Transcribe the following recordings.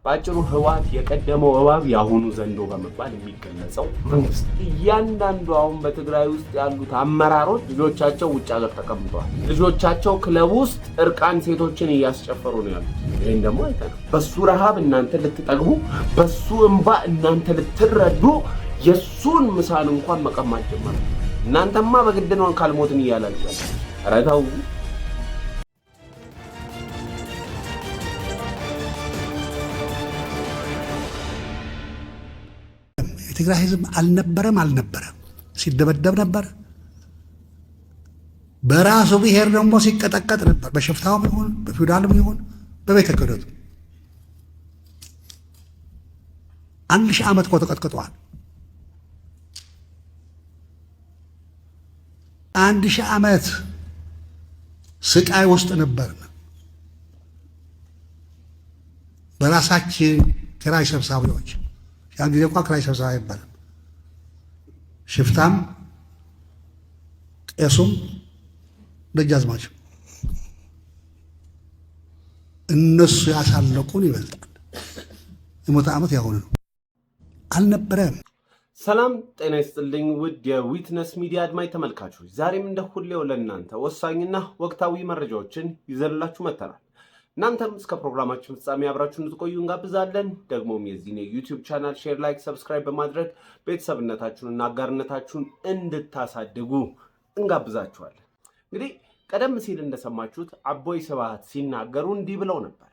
ባጭሩ ህዋት የቀደመው እባብ ያሁኑ ዘንዶ በመባል የሚገለጸው መንግስት እያንዳንዱ አሁን በትግራይ ውስጥ ያሉት አመራሮች ልጆቻቸው ውጭ ሀገር ተቀምጠዋል። ልጆቻቸው ክለብ ውስጥ እርቃን ሴቶችን እያስጨፈሩ ነው ያሉት። ይሄን ደግሞ አይተናል። በሱ ረሃብ እናንተ ልትጠግቡ፣ በሱ እንባ እናንተ ልትረዱ የሱን ምሳን እንኳን መቀማት ጀመሩ። እናንተማ በግድ ነው ካልሞትን እያላችሁ ኧረ ተው። የትግራይ ህዝብ አልነበረም ሲደበደብ ነበር። በራሱ ብሔር ደግሞ ሲቀጠቀጥ ነበር። በሽፍታውም ይሁን በፊውዳልም ይሁን በቤተ ክህነቱ 1000 ዓመት እኮ ተቀጥቅጧል። 1000 ዓመት ስቃይ ውስጥ ነበር። በራሳችን ኪራይ ሰብሳቢዎች ያን ጊዜ እንኳን ኪራይ ሰብሳቢ አይባልም። ሽፍታም ቄሱም ደጃዝማች እነሱ ያሳለቁን ይበልጣል። የሞተ ዓመት ያሁን ነው። አልነበረም። ሰላም ጤና ይስጥልኝ ውድ የዊትነስ ሚዲያ አድማጭ ተመልካቾች፣ ዛሬም እንደ ሁሌው ለእናንተ ወሳኝና ወቅታዊ መረጃዎችን ይዘንላችሁ መጥተናል። እናንተም እስከ ፕሮግራማችን ፍጻሜ አብራችሁ እንድትቆዩ እንጋብዛለን። ደግሞም የዚህን የዩቲዩብ ቻናል ሼር፣ ላይክ፣ ሰብስክራይብ በማድረግ ቤተሰብነታችሁንና አጋርነታችሁን እንድታሳድጉ እንጋብዛችኋለን። እንግዲህ ቀደም ሲል እንደሰማችሁት አቦይ ስብሃት ሲናገሩ እንዲህ ብለው ነበር።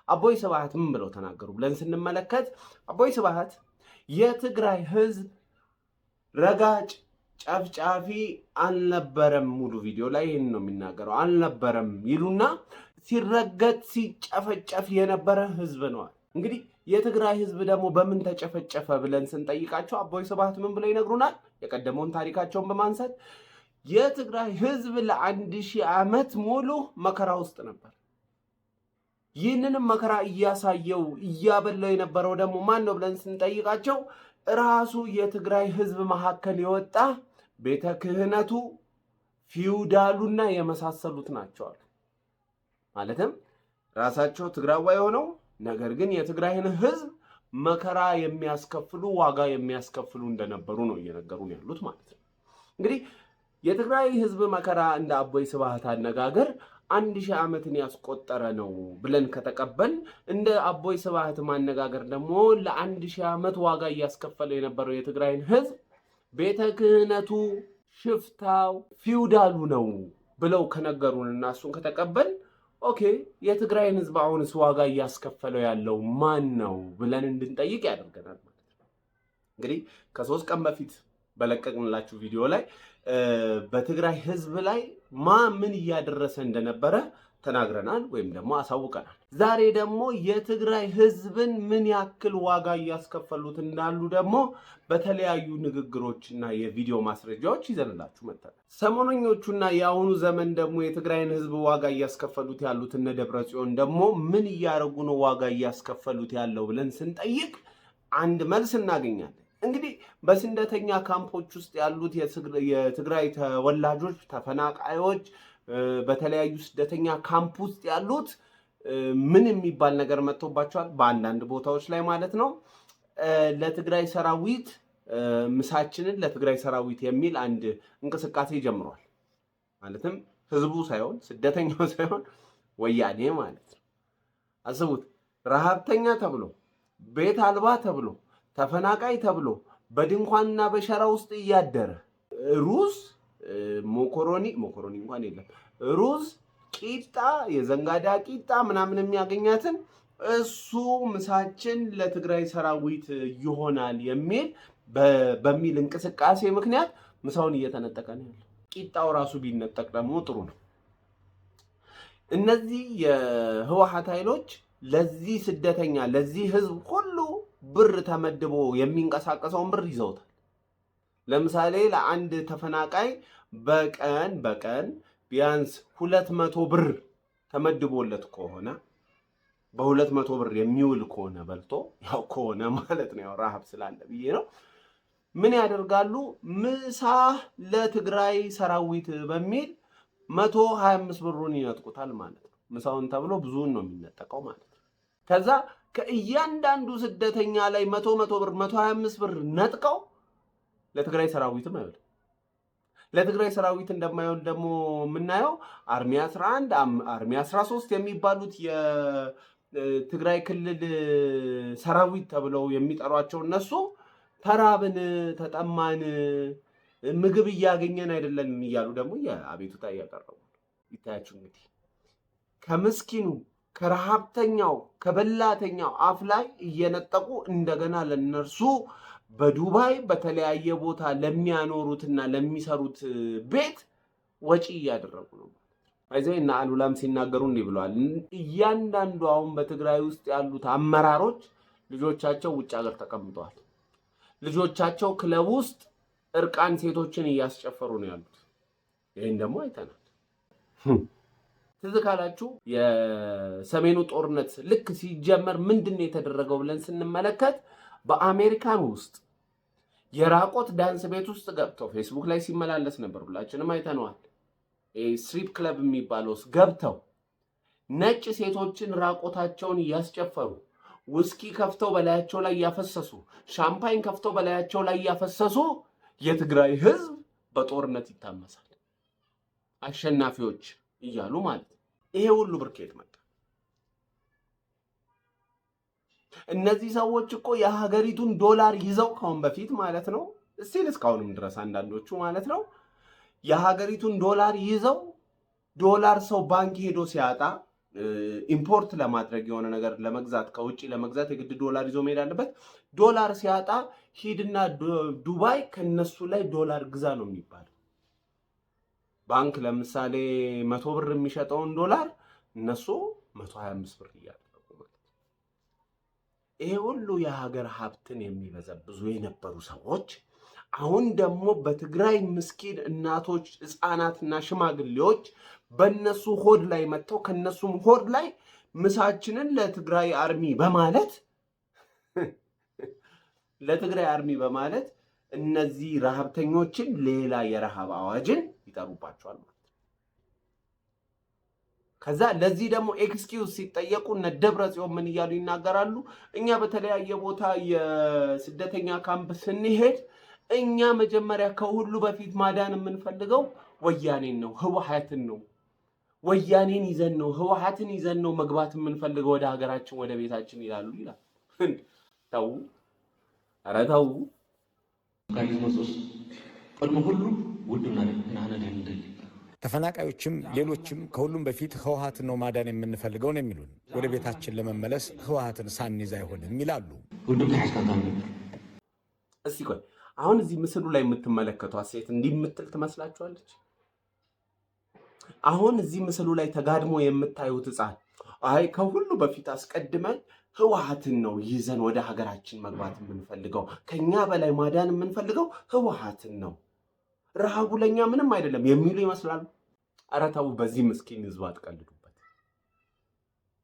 አቦይ ስብሃት ምን ብለው ተናገሩ ብለን ስንመለከት አቦይ ስብሃት የትግራይ ህዝብ ረጋጭ ጨፍጫፊ አልነበረም፣ ሙሉ ቪዲዮ ላይ ይህን ነው የሚናገረው፣ አልነበረም ይሉና ሲረገጥ ሲጨፈጨፍ የነበረ ህዝብ ነው። እንግዲህ የትግራይ ህዝብ ደግሞ በምን ተጨፈጨፈ ብለን ስንጠይቃቸው አቦይ ስብሃት ምን ብለው ይነግሩናል? የቀደመውን ታሪካቸውን በማንሳት የትግራይ ህዝብ ለ1000 ዓመት ሙሉ መከራ ውስጥ ነበር። ይህንንም መከራ እያሳየው እያበላው የነበረው ደግሞ ማን ነው ብለን ስንጠይቃቸው ራሱ የትግራይ ህዝብ መካከል የወጣ ቤተ ክህነቱ፣ ፊውዳሉና የመሳሰሉት ናቸዋል። ማለትም ራሳቸው ትግራዋይ የሆነው ነገር ግን የትግራይን ህዝብ መከራ የሚያስከፍሉ ዋጋ የሚያስከፍሉ እንደነበሩ ነው እየነገሩን ያሉት ማለት ነው። እንግዲህ የትግራይ ህዝብ መከራ እንደ አቦይ ስብሃት አነጋገር 1000 ዓመትን ያስቆጠረ ነው ብለን ከተቀበል፣ እንደ አቦይ ስብሃት ማነጋገር ደግሞ ለ1000 ዓመት ዋጋ እያስከፈለው የነበረው የትግራይን ህዝብ ቤተ ክህነቱ፣ ሽፍታው፣ ፊውዳሉ ነው ብለው ከነገሩንና እሱን ከተቀበል ኦኬ የትግራይን ህዝብ አሁንስ ዋጋ እያስከፈለው ያለው ማን ነው ብለን እንድንጠይቅ ያደርገናል ማለት ነው። እንግዲህ ከ3 ቀን በፊት በለቀቅንላችሁ ቪዲዮ ላይ በትግራይ ህዝብ ላይ ምን እያደረሰ እንደነበረ ተናግረናል ወይም ደግሞ አሳውቀናል። ዛሬ ደግሞ የትግራይ ህዝብን ምን ያክል ዋጋ እያስከፈሉት እንዳሉ ደግሞ በተለያዩ ንግግሮችና የቪዲዮ ማስረጃዎች ይዘንላችሁ መጥተናል። ሰሞነኞቹና የአሁኑ ዘመን ደግሞ የትግራይን ህዝብ ዋጋ እያስከፈሉት ያሉት እነ ደብረጽዮን ደግሞ ምን እያደረጉ ነው ዋጋ እያስከፈሉት ያለው ብለን ስንጠይቅ አንድ መልስ እናገኛለን። እንግዲህ በስደተኛ ካምፖች ውስጥ ያሉት የትግራይ ተወላጆች፣ ተፈናቃዮች፣ በተለያዩ ስደተኛ ካምፕ ውስጥ ያሉት ምን የሚባል ነገር መጥቶባቸዋል፣ በአንዳንድ ቦታዎች ላይ ማለት ነው። ለትግራይ ሰራዊት ምሳችንን ለትግራይ ሰራዊት የሚል አንድ እንቅስቃሴ ጀምሯል። ማለትም ህዝቡ ሳይሆን ስደተኛው ሳይሆን ወያኔ ማለት ነው። አስቡት፣ ረሃብተኛ ተብሎ ቤት አልባ ተብሎ ተፈናቃይ ተብሎ በድንኳንና በሸራ ውስጥ እያደረ ሩዝ፣ ሞኮሮኒ እንኳን የለም፣ ሩዝ፣ ቂጣ፣ የዘንጋዳ ቂጣ ምናምን የሚያገኛትን እሱ ምሳችን ለትግራይ ሰራዊት ይሆናል በሚል እንቅስቃሴ ምክንያት ምሳውን እየተነጠቀ ነው ያለው። ቂጣው ራሱ ቢነጠቅ ደግሞ ጥሩ ነው። እነዚህ የህወሓት ኃይሎች ለዚህ ስደተኛ ለዚህ ህዝብ ሁሉ ብር ተመድቦ የሚንቀሳቀሰውን ብር ይዘውታል። ለምሳሌ ለአንድ ተፈናቃይ በቀን ቢያንስ 200 ብር ተመድቦለት ከሆነ በ200 ብር የሚውል ከሆነ በልቶ ያው ከሆነ ማለት ነው፣ ያው ረሃብ ስላለ ብዬ ነው። ምን ያደርጋሉ? ምሳ ለትግራይ ሰራዊት በሚል 125 ብሩን ይነጥቁታል ማለት ነው። ምሳውን ተብሎ ብዙውን ነው የሚነጠቀው ማለት ነው። ከዛ ከእያንዳንዱ ስደተኛ ላይ 100 ብር 125 ብር ነጥቀው ለትግራይ ሰራዊትም አይወልም። ለትግራይ ሰራዊት እንደማይሆን ደግሞ የምናየው አርሚ 11 አርሚ 13 የሚባሉት የትግራይ ክልል ሰራዊት ተብለው የሚጠሯቸው እነሱ ተራብን፣ ተጠማን፣ ምግብ እያገኘን አይደለም እያሉ ደግሞ የአቤቱታ እያቀረቡ ይታያችሁ። እንግዲህ ከምስኪኑ ከረሃብተኛው ከበላተኛው አፍ ላይ እየነጠቁ እንደገና ለነርሱ በዱባይ በተለያየ ቦታ ለሚያኖሩትና ለሚሰሩት ቤት ወጪ እያደረጉ ነው። አይዘይና አሉላም ሲናገሩ እንዲህ ብለዋል። እያንዳንዱ አሁን በትግራይ ውስጥ ያሉት አመራሮች ልጆቻቸው ውጭ ሀገር ተቀምጠዋል። ልጆቻቸው ክለብ ውስጥ እርቃን ሴቶችን እያስጨፈሩ ነው ያሉት። ይሄን ደግሞ አይተናል። ትዝ ካላችሁ የሰሜኑ ጦርነት ልክ ሲጀመር ምንድነው የተደረገው ብለን ስንመለከት በአሜሪካን ውስጥ የራቆት ዳንስ ቤት ውስጥ ገብተው ፌስቡክ ላይ ሲመላለስ ነበር፣ ሁላችንም አይተነዋል። ስትሪፕ ክለብ የሚባለው ውስጥ ገብተው ነጭ ሴቶችን ራቆታቸውን እያስጨፈሩ ውስኪ ከፍተው በላያቸው ላይ እያፈሰሱ ሻምፓኝ ከፍተው በላያቸው ላይ እያፈሰሱ የትግራይ ህዝብ በጦርነት ይታመሳል አሸናፊዎች እያሉ ማለት ነው። ይሄ ሁሉ ብርኬት መጣ። እነዚህ ሰዎች እኮ የሀገሪቱን ዶላር ይዘው ካሁን በፊት ማለት ነው እስካሁንም ድረስ አንዳንዶቹ ማለት ነው የሀገሪቱን ዶላር ይዘው ዶላር ሰው ባንክ ሄዶ ሲያጣ ኢምፖርት ለማድረግ የሆነ ነገር ለመግዛት ከውጪ ለመግዛት የግድ ዶላር ይዞ መሄድ አለበት። ዶላር ሲያጣ ሂድና ዱባይ ከነሱ ላይ ዶላር ግዛ ነው የሚባለው። ባንክ ለምሳሌ 100 ብር የሚሸጠውን ዶላር እነሱ 125 ብር እያደረጉ ማለት። ይሄ ሁሉ የሀገር ሀብትን የሚበዘብዙ የነበሩ ሰዎች አሁን ደግሞ በትግራይ ምስኪን እናቶች፣ ህፃናትና ሽማግሌዎች በነሱ ሆድ ላይ መጥተው ከነሱም ሆድ ላይ ምሳችንን ለትግራይ አርሚ በማለት እነዚህ ረሃብተኞችን ሌላ የረሃብ አዋጅን ይጠሩባቸዋል ማለት ነው። ከዛ ለዚህ ደግሞ ኤክስኪውዝ ሲጠየቁ እነ ደብረጽዮን ምን እያሉ ይናገራሉ? እኛ በተለያየ ቦታ የስደተኛ ካምፕ ስንሄድ እኛ መጀመሪያ ከሁሉ በፊት ማዳን የምንፈልገው ወያኔን ነው፣ ህወሓትን ነው። ወያኔን ይዘን ነው፣ ህወሓትን ይዘን ነው መግባት የምንፈልገው ወደ ሀገራችን ወደ ቤታችን ይላሉ ይላል። ተው፣ ኧረ ተው። ተፈናቃዮችም ሌሎችም ከሁሉም በፊት ህወሓትን ነው ማዳን የምንፈልገው ነው የሚሉን። ወደ ቤታችን ለመመለስ ህወሓትን ሳንይዝ አይሆንም ይላሉ። እስቲ ቆይ አሁን እዚህ ምስሉ ላይ የምትመለከቷት ሴት እንዲህ የምትል ትመስላችኋለች? አሁን እዚህ ምስሉ ላይ ተጋድሞ የምታዩት ህፃን አይ ከሁሉ በፊት አስቀድመን ህወሓትን ነው ይዘን ወደ ሀገራችን መግባት የምንፈልገው፣ ከኛ በላይ ማዳን የምንፈልገው ህወሓትን ነው፣ ረሃቡ ለኛ ምንም አይደለም የሚሉ ይመስላሉ። ኧረ ተው፣ በዚህ ምስኪን ህዝብ አትቀልዱበት።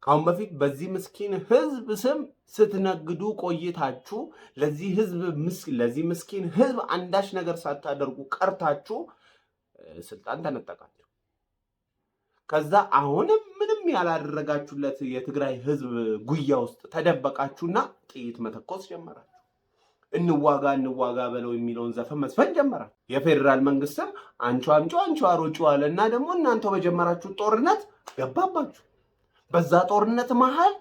ካሁን በፊት በዚህ ምስኪን ህዝብ ስም ስትነግዱ ቆይታችሁ ለዚህ ምስኪን ህዝብ አንዳች ነገር ሳታደርጉ ቀርታችሁ ስልጣን ተነጠቃችሁ። ከዛ አሁንም ምንም ያላደረጋችሁለት የትግራይ ህዝብ ጉያ ውስጥ ተደበቃችሁና ጥይት መተኮስ ጀመራችሁ። እንዋጋ በለው የሚለውን ዘፈን መስፈን ጀመራችሁ። የፌዴራል መንግስትም አንቺ አሮጩ አለና ደግሞ እናንተው በጀመራችሁ ጦርነት ገባባችሁ። በዛ ጦርነት መሃል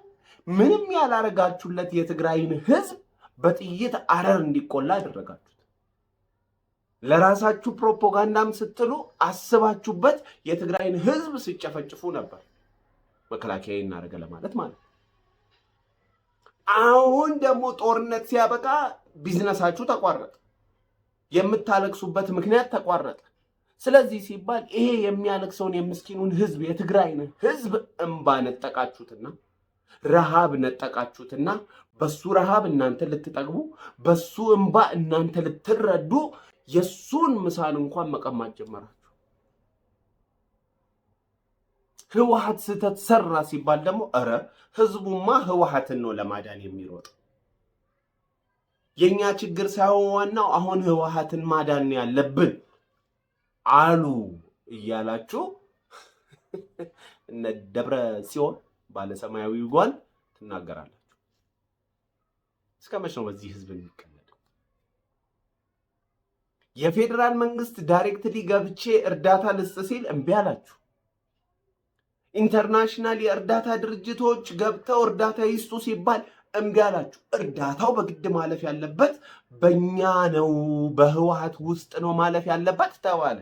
ምንም ያላረጋችሁለት የትግራይን ህዝብ በጥይት አረር እንዲቆላ አደረጋችሁት። ለራሳችሁ ፕሮፓጋንዳም ስትሉ አስባችሁበት የትግራይን ህዝብ ሲጨፈጭፉ ነበር። መከላከያ እናደረገ ለማለት ማለት። አሁን ደግሞ ጦርነት ሲያበቃ ቢዝነሳችሁ ተቋረጠ፣ የምታለቅሱበት ምክንያት ተቋረጠ። ስለዚህ ሲባል ይሄ የሚያለቅሰውን የምስኪኑን ህዝብ የትግራይን ህዝብ እንባ ነጠቃችሁትና ረሃብ ነጠቃችሁትና በሱ ረሃብ እናንተ ልትጠግቡ በሱ እንባ እናንተ ልትረዱ የሱን ምሳን እንኳን መቀማት ጀመራችሁ። ህወሓት ስህተት ሰራ ሲባል ደግሞ ኧረ ህዝቡማ ህወሓትን ነው ለማዳን የሚሮጥ። የኛ ችግር ሳይሆን ዋናው አሁን ህወሓትን ማዳን ያለብን አሉ እያላችሁ እነ ደብረ ጽዮን ባለ ሰማያዊ ጓን ትናገራላችሁ። እስከመቼ ነው በዚህ ህዝብ የሚቀለደው? የፌዴራል መንግስት ዳይሬክትሊ ገብቼ እርዳታ ልስጥ ሲል እምቢ አላችሁ። ኢንተርናሽናል የእርዳታ ድርጅቶች ገብተው እርዳታ ይስጡ ሲባል እምቢ አላችሁ። እርዳታው በግድ ማለፍ ያለበት በእኛ ነው፣ በህወሓት ውስጥ ነው ማለፍ ያለበት ተባለ።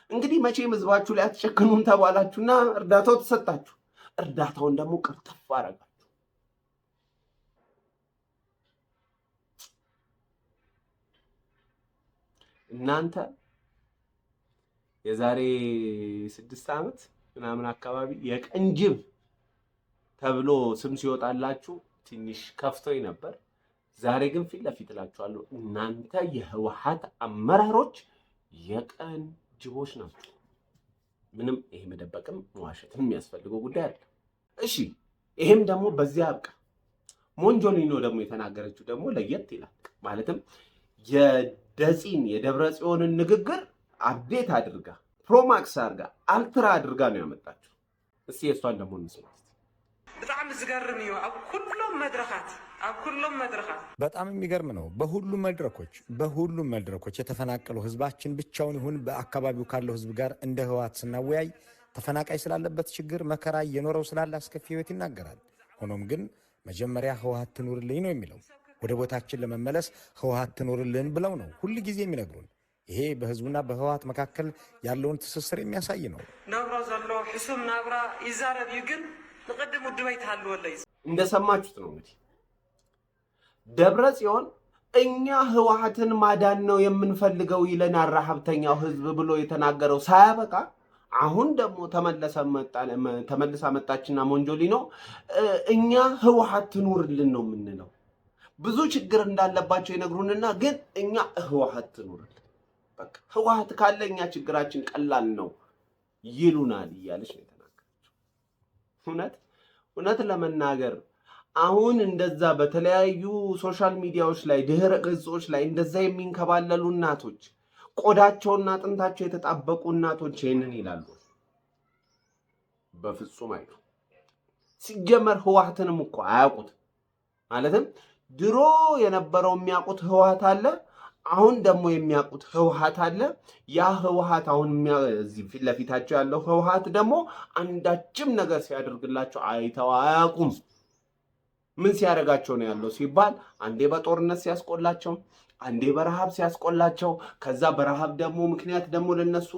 እንግዲህ መቼም ህዝባችሁ ላይ አትጨክኑም ተባላችሁና እርዳታው ተሰጣችሁ። እርዳታውን ደግሞ ቅርጥፍ አረጋችሁ። እናንተ የዛሬ 6 ዓመት ምናምን አካባቢ የቀንጅብ ተብሎ ስም ሲወጣላችሁ ትንሽ ከፍቶኝ ነበር። ዛሬ ግን ፊት ለፊት እላችኋለሁ እናንተ የህወሓት አመራሮች የቀንጅቦች ናቸው። ምንም ይሄ መደበቅም መዋሸትም የሚያስፈልገው ጉዳይ አይደለም። እሺ ይሄም ደግሞ በዚያ አብቃ። ሞንጆሊኖ ደግሞ የተናገረችው ደግሞ ለየት ይላል። ማለትም የደጺን የደብረጽዮንን ንግግር አፕዴት አድርጋ ፕሮማክስ አድርጋ አልትራ አድርጋ ነው ያመጣችው። እስቲ የሷን ደግሞ እንስማ። በጣም ዝገርም ነው። ሁሉም መድረካት በጣም የሚገርም ነው። በሁሉም መድረኮች የተፈናቀለው ህዝባችን ብቻውን ይሁን በአካባቢው ካለው ህዝብ ጋር እንደ ህወሓት ስናወያይ ተፈናቃይ ስላለበት ችግር መከራ እየኖረው ስላለ አስከፊ ህይወት ይናገራል። ሆኖም ግን መጀመሪያ ህወሓት ትኑርልኝ ነው የሚለው። ወደ ቦታችን ለመመለስ ህወሓት ትኑርልን ብለው ነው ሁሉ ጊዜ የሚነግሩን። ይሄ በህዝቡና በህወሓት መካከል ያለውን ትስስር የሚያሳይ ነው። ናብራ ዘሎ ሕሱም ናብራ ይዛረብ ግን ለቀደም ወድባይ ታልወለይ እንደሰማችሁት ነው። እንግዲህ ደብረጽዮን እኛ ህወሓትን ማዳን ነው የምንፈልገው ይለናል ረሃብተኛው ህዝብ ብሎ የተናገረው ሳያበቃ አሁን ደግሞ ተመልሳ መጣችና ሞንጆሊኖ እኛ ህወሓት ትኑርልን ነው የምንለው። ብዙ ችግር እንዳለባቸው ይነግሩንና ግን እኛ ህወሓት ትኑርልን፣ በቃ ህወሓት ካለ እኛ ችግራችን ቀላል ነው ይሉናል እያለች ነው የተናገረችው። እውነት ለመናገር አሁን እንደዛ በተለያዩ ሶሻል ሚዲያዎች ላይ ድህረ ገጾች ላይ እንደዛ የሚንከባለሉ እናቶች፣ ቆዳቸውና አጥንታቸው የተጣበቁ እናቶች ይህንን ይላሉ? በፍጹም አይሉ። ሲጀመር ህወሓትንም እኮ አያውቁት። ማለትም ድሮ የነበረው የሚያውቁት ህወሓት አለ፣ አሁን ደግሞ የሚያውቁት ህወሓት አለ። ያ ህወሓት አሁን እዚህ ፊት ለፊታቸው ያለው ህወሓት ደግሞ አንዳችም ነገር ሲያደርግላቸው አይተው አያውቁም። ምን ሲያደርጋቸው ነው ያለው ሲባል አንዴ በጦርነት ሲያስቆላቸው፣ አንዴ በረሃብ ሲያስቆላቸው፣ ከዛ በረሃብ ደግሞ ምክንያት ደግሞ ለነሱ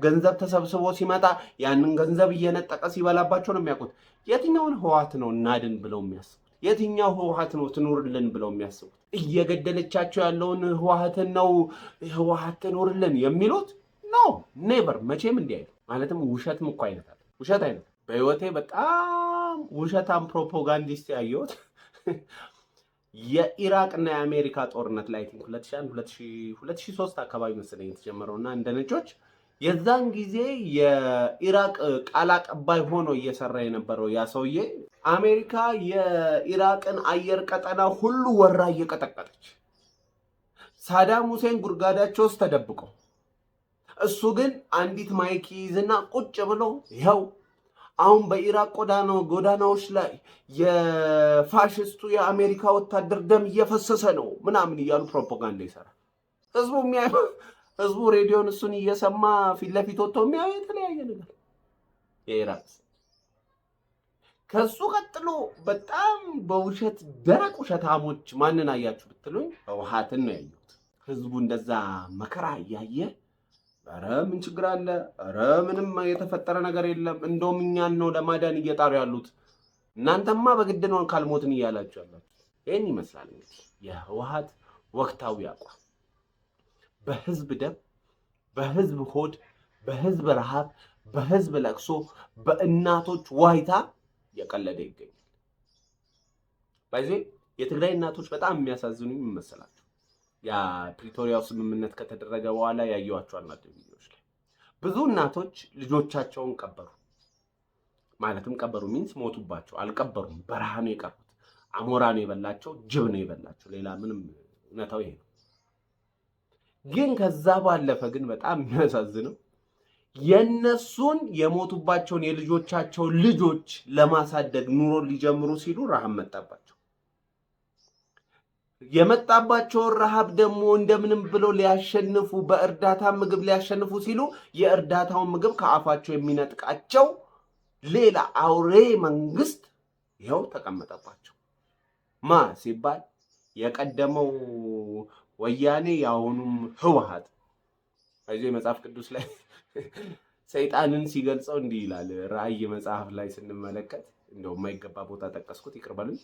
ገንዘብ ተሰብስቦ ሲመጣ ያንን ገንዘብ እየነጠቀ ሲበላባቸው ነው የሚያውቁት። የትኛውን ህወሓት ነው እናድን ብለው የሚያስቡት? የትኛው ህወሓት ነው ትኑርልን ብለው የሚያስቡት? እየገደለቻቸው ያለውን ህወሓትን ነው ህወሓት ትኑርልን የሚሉት? ኖ ኔቨር፣ መቼም እንዲህ አይነት ማለትም ውሸትም እኮ አይነት አለ። ውሸት አይነት በህይወቴ በጣም ውሸታም ፕሮፓጋንዲስት ያየሁት የኢራቅና የአሜሪካ ጦርነት ላይ 2003 አካባቢ መሰለኝ የተጀመረውና እንደ ነጮች የዛን ጊዜ የኢራቅ ቃል አቀባይ ሆኖ እየሰራ የነበረው ያ ሰውዬ አሜሪካ የኢራቅን አየር ቀጠና ሁሉ ወራ እየቀጠቀጠች ሳዳም ሁሴን ጉድጓዳቸው ውስጥ ተደብቆ እሱ ግን አንዲት ማይክ ይዝና ቁጭ ብሎ ይኸው አሁን በኢራቅ ጎዳናዎች ላይ የፋሽስቱ የአሜሪካ ወታደር ደም እየፈሰሰ ነው ምናምን እያሉ ፕሮፓጋንዳ ይሰራል። ህዝቡ ሬዲዮን እሱን እየሰማ ፊት ለፊት ወጥቶ የሚያዩ የተለያየ ነገር የኢራቅ። ከሱ ቀጥሎ በጣም በውሸት ደረቅ ውሸታሞች ማንን አያችሁ ብትሉኝ ህወሓትን ነው ያዩት። ህዝቡ እንደዛ መከራ እያየ ኧረ ምን ችግር አለ? ኧረ ምንም የተፈጠረ ነገር የለም፣ እንደውም እኛን ነው ለማዳን እየጣሩ ያሉት፣ እናንተማ በግድ ነው ካልሞትን እያላችሁ ያላችሁ። ይህን ይመስላል እንግዲህ የህወሓት ወቅታዊ አቋም። በህዝብ ደም፣ በህዝብ ሆድ፣ በህዝብ ረሃብ፣ በህዝብ ለቅሶ፣ በእናቶች ዋይታ እየቀለደ ይገኛል። ባይዘይ የትግራይ እናቶች በጣም የሚያሳዝኑ ይመስላል። ያ ፕሪቶሪያው ስምምነት ከተደረገ በኋላ ያዩዋቸው አንዳንድ ቪዲዮዎች ላይ ብዙ እናቶች ልጆቻቸውን ቀበሩ። ማለትም ቀበሩ ሚንስ ሞቱባቸው፣ አልቀበሩም። በረሃ ነው የቀሩት። አሞራ ነው የበላቸው፣ ጅብ ነው የበላቸው። ሌላ ምንም እውነታው ይሄ ነው። ግን ከዛ ባለፈ ግን በጣም የሚያሳዝነው የነሱን የሞቱባቸውን የልጆቻቸውን ልጆች ለማሳደግ ኑሮ ሊጀምሩ ሲሉ ረሃብ መጣባቸው። የመጣባቸው ረሃብ ደግሞ እንደምንም ብሎ ሊያሸንፉ በእርዳታ ምግብ ሊያሸንፉ ሲሉ የእርዳታውን ምግብ ከአፋቸው የሚነጥቃቸው ሌላ አውሬ መንግስት ይኸው ተቀመጠባቸው። ማ ሲባል የቀደመው ወያኔ ያሁኑም ህወሓት። እዚህ መጽሐፍ ቅዱስ ላይ ሰይጣንን ሲገልጸው እንዲህ ይላል። ራእይ መጽሐፍ ላይ ስንመለከት እንደው የማይገባ ቦታ ጠቀስኩት ይቅርበሉኝ።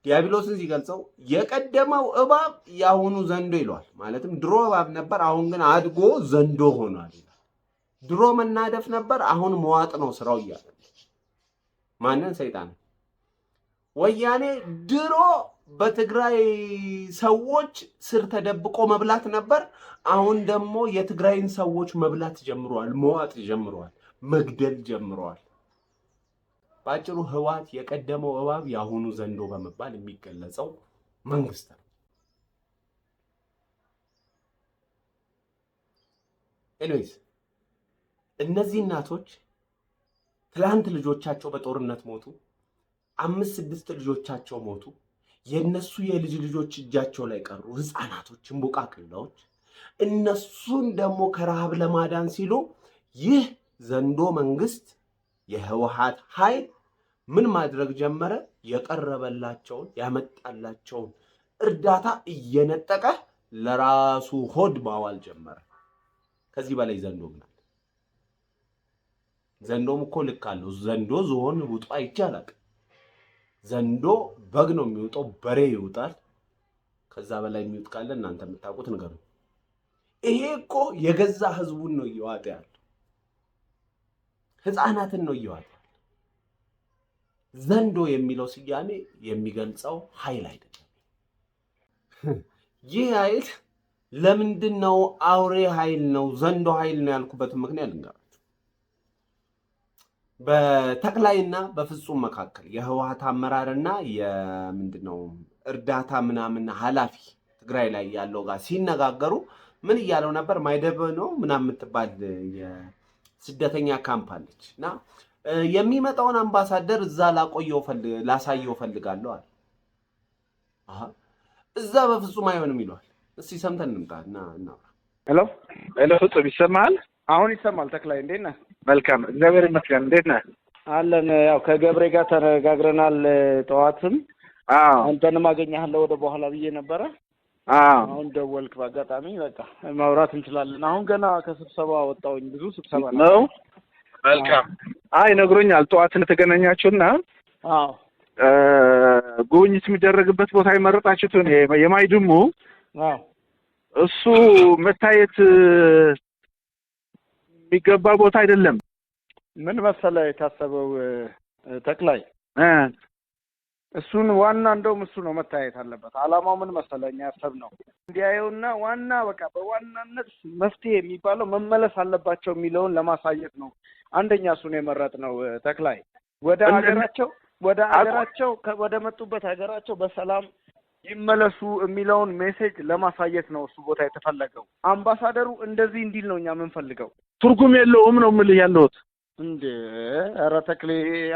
ዲያብሎስን ሲገልጸው የቀደመው እባብ ያሁኑ ዘንዶ ይለዋል። ማለትም ድሮ እባብ ነበር፣ አሁን ግን አድጎ ዘንዶ ሆኗል ይላል። ድሮ መናደፍ ነበር፣ አሁን መዋጥ ነው ስራው እያለ ማንን? ሰይጣን። ወያኔ ድሮ በትግራይ ሰዎች ስር ተደብቆ መብላት ነበር፣ አሁን ደግሞ የትግራይን ሰዎች መብላት ጀምረዋል፣ መዋጥ ጀምረዋል፣ መግደል ጀምረዋል። ባጭሩ ህወሓት የቀደመው እባብ ያሁኑ ዘንዶ በመባል የሚገለጸው መንግስት ነው። ኤኒዌይስ እነዚህ እናቶች ትላንት ልጆቻቸው በጦርነት ሞቱ። 5-6 ልጆቻቸው ሞቱ። የነሱ የልጅ ልጆች እጃቸው ላይ ቀሩ፣ ህፃናቶች፣ እንቦቃቅላዎች። እነሱን ደግሞ ከረሃብ ለማዳን ሲሉ ይህ ዘንዶ መንግስት የህወሓት ኃይል ምን ማድረግ ጀመረ? የቀረበላቸውን ያመጣላቸውን እርዳታ እየነጠቀ ለራሱ ሆድ ማዋል ጀመረ። ከዚህ በላይ ዘንዶ ምናል? ዘንዶም እኮ ልክ አለው። ዘንዶ ዝሆን ውጦ አይቻላል። ዘንዶ በግ ነው የሚውጠው፣ በሬ ይውጣል። ከዛ በላይ የሚውጥ ካለ እናንተ የምታውቁት ነገር ነው። ይሄ እኮ የገዛ ህዝቡን ነው እየዋጠ ያለው፣ ህፃናትን ነው እየዋጠ ያለው። ዘንዶ የሚለው ስያሜ የሚገልጸው ኃይል አይደለም። ይህ ኃይል ለምንድን ነው አውሬ ኃይል ነው ዘንዶ ኃይል ነው ያልኩበትን ምክንያት ልንገራችሁ። በተክላይና በፍጹም መካከል የህወሓት አመራርና የምንድነው እርዳታ ምናምን ኃላፊ ትግራይ ላይ ያለው ጋር ሲነጋገሩ ምን እያለው ነበር? ማይደብ ነው ምናምን የምትባል የስደተኛ ካምፕ አለች እና የሚመጣውን አምባሳደር እዛ ላሳየው ፈልጋለሁ አለ። እዛ በፍጹም አይሆንም ይለዋል። እስቲ ሰምተን እንምጣና እናውራ። ሄሎ ፍጹም ይሰማል? አሁን ይሰማል። ተክላይ እንዴት ነህ? መልካም እግዚአብሔር ይመስገን። እንዴት ነህ? አለን። ያው ከገብሬ ጋር ተነጋግረናል። ጠዋትም አንተንም አገኘሃለሁ ወደ በኋላ ብዬ ነበረ። አሁን ደወልክ በአጋጣሚ። በቃ ማውራት እንችላለን። አሁን ገና ከስብሰባ ወጣሁኝ። ብዙ ስብሰባ ነው። መልካም። ነግሮኛል። ጠዋት ተገናኛችሁና ጉብኝት የሚደረግበት ቦታ የመረጣችሁትን የማይድሙ እሱ መታየት የሚገባ ቦታ አይደለም። ምን መሰለህ የታሰበው ተክላይ፣ እሱን ዋና እንደውም እሱ ነው መታየት አለበት። አላማው ምን መሰለህ እኛ ያሰብነው እንዲያየውና ዋና በቃ በዋናነት መፍትሄ የሚባለው መመለስ አለባቸው የሚለውን ለማሳየት ነው። አንደኛ እሱን የመረጥነው ተክላይ ወደ ሀገራቸው ወደ መጡበት ሀገራቸው በሰላም ይመለሱ የሚለውን ሜሴጅ ለማሳየት ነው እሱ ቦታ የተፈለገው። አምባሳደሩ እንደዚህ እንዲል ነው እኛ የምንፈልገው። ትርጉም የለውም ነው የምልህ ያለሁት። እንዴ ኧረ ተክሌ፣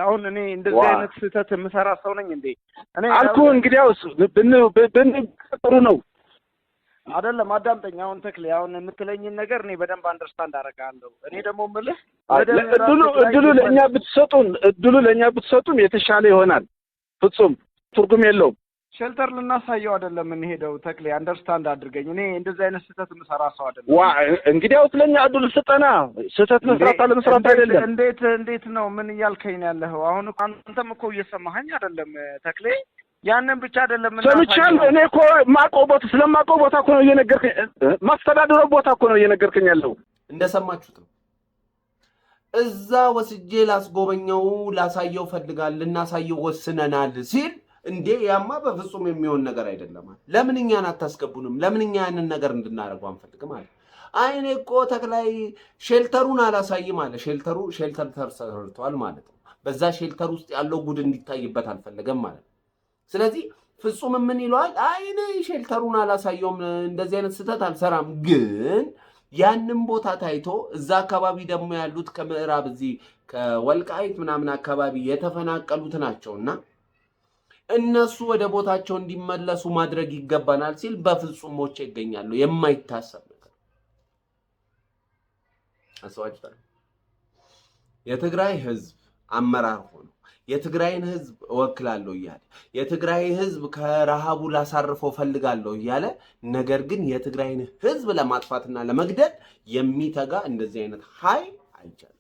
አሁን እኔ እንደዚህ አይነት ስህተት የምሰራ ሰው ነኝ እንዴ? እኔ አልኩህ እንግዲያውስ ጥሩ ነው አይደለም። አዳምጠኝ። አሁን ተክሌ፣ አሁን የምትለኝን ነገር እኔ በደንብ አንደርስታንድ አደርጋለሁ። እኔ ደግሞ የምልህ እድሉ ለእኛ ብትሰጡም የተሻለ ይሆናል። ፍጹም ትርጉም የለውም። ሼልተር ልናሳየው አይደለም የምንሄደው ተክሌ፣ አንደርስታንድ አድርገኝ። እኔ እንደዚህ አይነት ስህተት የምሰራ ሰው አይደለም። እንግዲያውስ ለእኛ እድሉ ስጠና። ስህተት መስራት አለመስራት አይደለም። እንዴት ነው? ምን እያልከኝ ነው ያለኸው? አሁን አንተም እኮ እየሰማኸኝ አይደለም ተክሌ። ያንን ብቻ አይደለም ሰምቻለሁ። እኔ እኮ ስለማውቀው ቦታ እኮ ነው እየነገርከኝ፣ ማስተዳደረው ቦታ እኮ ነው እየነገርከኝ ያለው። እንደሰማችሁት ነው። እዛ ወስጄ ላስጎበኘው ላሳየው ልናሳየው ወስነናል ሲል እንዴ ያማ በፍጹም የሚሆን ነገር አይደለም። ለምን እኛን አታስገቡንም? ለምን እኛ ያንን ነገር እንድናደርገው አንፈልግም አለ። እኔ እኮ ተክላይ ሼልተሩን አላሳይም አለ። ሼልተር ተሰርቷል ማለት ነው። በዛ ሼልተር ውስጥ ያለው ጉድ እንዲታይበት አልፈለገም ማለት ነው። ስለዚህ ፍጹም ምን ይለዋል? እኔ ሼልተሩን አላሳየውም፣ እንደዚህ አይነት ስህተት አልሰራም። ግን ያንን ቦታ ታይቶ እዛ አካባቢ ደግሞ ያሉት ከምዕራብ እዚህ ከወልቃይት ምናምን አካባቢ የተፈናቀሉት ናቸውና እነሱ ወደ ቦታቸው እንዲመለሱ ማድረግ ይገባናል ሲል በፍጹም ሞቼ ይገኛሉ። የማይታሰብ ነገር አስዋጭታል። የትግራይ ህዝብ አመራር ሆኖ የትግራይን ህዝብ እወክላለሁ እያለ የትግራይ ህዝብ ከረሃቡ ላሳርፈው ፈልጋለሁ እያለ ነገር ግን የትግራይን ህዝብ ለማጥፋትና ለመግደል የሚተጋ እንደዚህ አይነት ኃይል አይቻልም።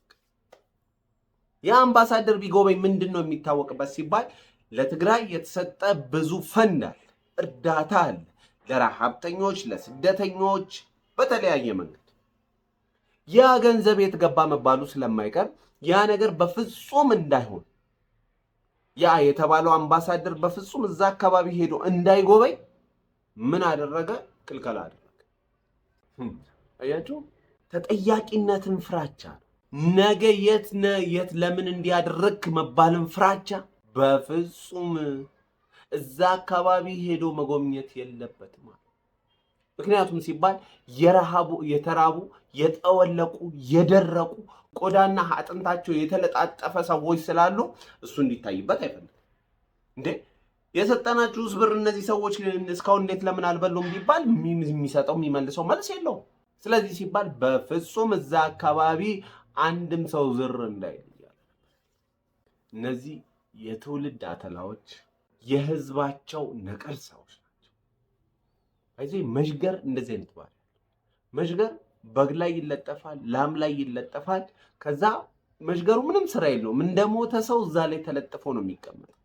የአምባሳደር ቢጎበኝ ምንድነው የሚታወቅበት ሲባል ለትግራይ የተሰጠ ብዙ ፈንድ አለ፣ እርዳታ አለ፣ ለረሃብተኞች፣ ለስደተኞች በተለያየ መንገድ ያ ገንዘብ የተገባ መባሉ ስለማይቀር ያ ነገር በፍጹም እንዳይሆን ያ የተባለው አምባሳደር በፍጹም እዛ አካባቢ ሄዶ እንዳይጎበኝ ምን አደረገ? ክልከላ አደረገ። አያችሁ፣ ተጠያቂነትን ፍራቻ ነው። ነገ የት ለምን እንዲያደርክ መባልን ፍራቻ በፍጹም እዛ አካባቢ ሄዶ መጎብኘት የለበትም። ምክንያቱም ሲባል የተራቡ የጠወለቁ የደረቁ ቆዳና አጥንታቸው የተለጣጠፈ ሰዎች ስላሉ እሱ እንዲታይበት አይፈልግም። እንዴ የሰጠናችሁስ ብር እነዚህ ሰዎች እስካሁን እንዴት ለምን አልበሉም ቢባል የሚሰጠው የሚመልሰው መልስ የለውም። ስለዚህ ሲባል በፍጹም እዛ አካባቢ አንድም ሰው ዝር እንዳይል ይላል። እነዚህ የትውልድ አተላዎች የህዝባቸው ነቀርሳዎች ናቸው። አይዘይ መሽገር እንደዚህ አይነት ባል መሽገር በግ ላይ ይለጠፋል፣ ላም ላይ ይለጠፋል። ከዛ መሽገሩ ምንም ስራ የለውም። እንደሞተ ሰው እዛ ላይ ተለጥፎ ነው የሚቀመጠው።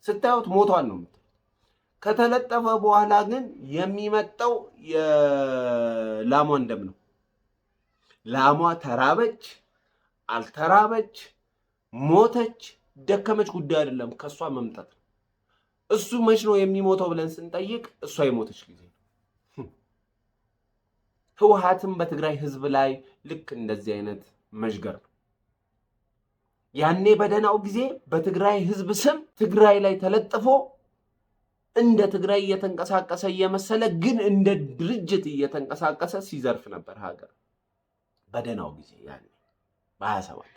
ስታዩት ሞቷል ነው የምትለው። ከተለጠፈ በኋላ ግን የሚመጣው የላሟን ደም ነው። ላሟ ተራበች አልተራበች፣ ሞተች ደከመች ጉዳይ አይደለም፣ ከሷ መምጣት ነው። እሱ መች ነው የሚሞተው ብለን ስንጠይቅ እሷ የሞተች ጊዜ ነው። ህወሓትም በትግራይ ህዝብ ላይ ልክ እንደዚህ አይነት መሽገር ነው። ያኔ በደህናው ጊዜ በትግራይ ህዝብ ስም ትግራይ ላይ ተለጥፎ እንደ ትግራይ እየተንቀሳቀሰ እየመሰለ ግን እንደ ድርጅት እየተንቀሳቀሰ ሲዘርፍ ነበር ሀገር በደህናው ጊዜ ያኔ በ27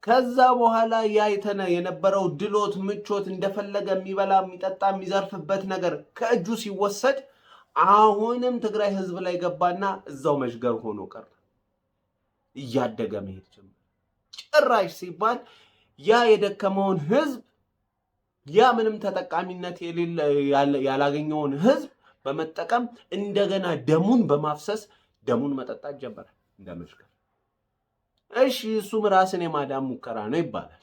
ከዛ በኋላ የነበረው ድሎት ምቾት እንደፈለገ የሚበላ የሚጠጣ የሚዘርፍበት ነገር ከእጁ ሲወሰድ አሁንም ትግራይ ህዝብ ላይ ገባና እዛው መሽገር ሆኖ ቀረ። እያደገ መሄድ ጀመረ። ጭራሽ ሲባል ያ የደከመውን ህዝብ ያ ምንም ተጠቃሚነት ያላገኘውን ህዝብ በመጠቀም እንደገና ደሙን በማፍሰስ ደሙን መጠጣት ጀመረ እንደ መሽገር። እሺ እሱም ራስን የማዳን ሙከራ ነው ይባላል።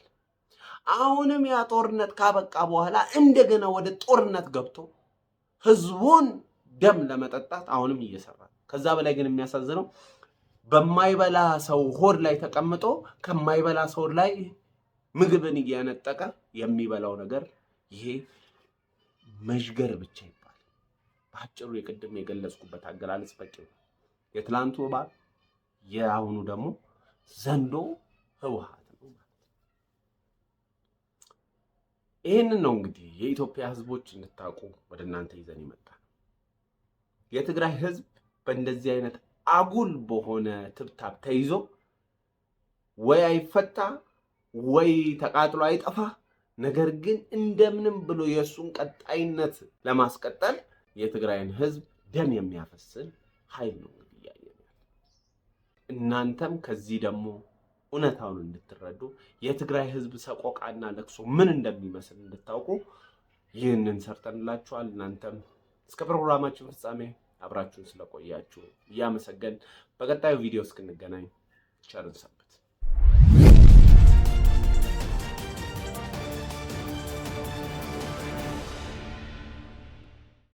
አሁንም ያ ጦርነት ካበቃ በኋላ እንደገና ወደ ጦርነት ገብቶ ህዝቡን ደም ለመጠጣት አሁንም እየሰራ ነው። ከዛ በላይ ግን የሚያሳዝነው በማይበላ ሰው ሆድ ላይ ተቀምጦ ከማይበላ ሰው ላይ ምግብን እያነጠቀ የሚበላው ነገር ይሄ መሽገር ብቻ ይባላል። በአጭሩ የቅድም የገለጽኩበት አገላለጽ በቂ ነው። የትላንቱ እባብ የአሁኑ ደግሞ ዘንዶ ህወሓት ነው። ይህንን ነው እንግዲህ የኢትዮጵያ ህዝቦች እንድታውቁ ወደ እናንተ ይዘን ይመጣል። የትግራይ ህዝብ በእንደዚህ አይነት አጉል በሆነ ትብታብ ተይዞ ወይ አይፈታ ወይ ተቃጥሎ አይጠፋ። ነገር ግን እንደምንም ብሎ የእሱን ቀጣይነት ለማስቀጠል የትግራይን ህዝብ ደም የሚያፈስን ኃይል ነው እንግዲህ እያየን። እናንተም ከዚህ ደግሞ እውነታውን እንድትረዱ የትግራይ ህዝብ ሰቆቃና ለቅሶ ምን እንደሚመስል እንድታውቁ ይህንን ሰርተንላችኋል። እናንተም እስከ ፕሮግራማችን ፍጻሜ አብራችሁን ስለቆያችሁ እያመሰገን በቀጣዩ ቪዲዮ እስክንገናኝ ቸር እንሰንብት።